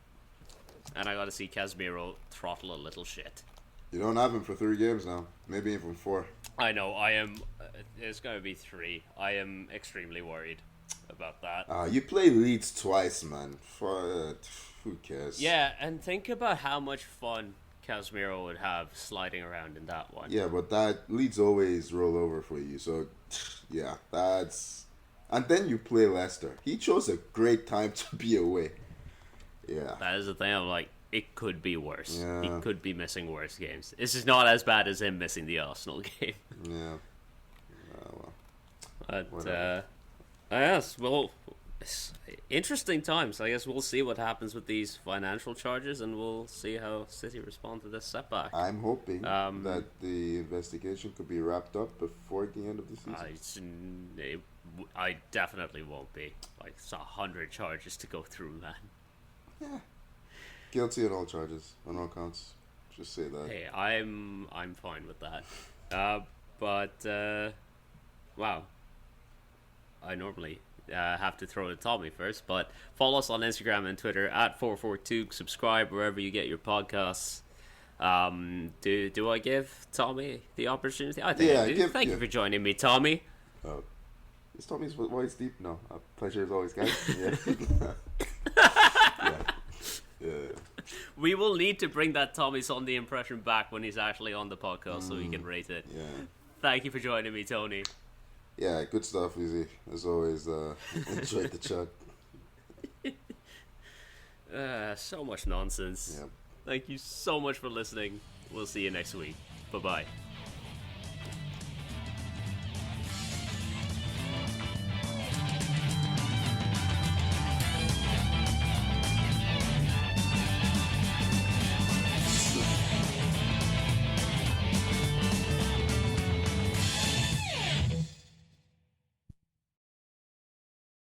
A: And I got to see Casemiro throttle a little shit.
C: You don't have him for 3 games now. Maybe even 4.
A: I know. I am... it's going to be 3. I am extremely worried about that.
C: You play Leeds twice, man. Who cares?
A: Yeah, and think about how much fun Casemiro would have sliding around in that one.
C: Yeah, but that Leeds always roll over for you. So, yeah, that's... And then you play Leicester. He chose a great time to be away. Yeah.
A: That is the thing. I'm like, it could be worse.
C: Yeah.
A: He could be missing worse games. This is not as bad as him missing the Arsenal game.
C: Yeah. Well,
A: But, yes, well, it's interesting times. I guess we'll see what happens with these financial charges, and we'll see how City respond to this setback.
C: I'm hoping that the investigation could be wrapped up before the end of the season.
A: I definitely won't be. Like, it's 100 charges to go through, man.
C: Yeah. Guilty on all charges, on all counts. Just say that.
A: Hey, I'm fine with that. But wow. I normally have to throw to Tommy first, but follow us on Instagram and Twitter at 442. Subscribe wherever you get your podcasts. Do I give Tommy the opportunity? I think I do. Thank you for joining me, Tommy.
C: Oh, is Tommy's voice deep? No, pleasure as always, guys. Yeah. Yeah.
A: We will need to bring that Tommy Sunday impression back when he's actually on the podcast so we can rate it.
C: Yeah.
A: Thank you for joining me, Tony.
C: Yeah, good stuff, Easy. As always, enjoyed the chat.
A: So much nonsense.
C: Yep.
A: Thank you so much for listening. We'll see you next week. Bye-bye.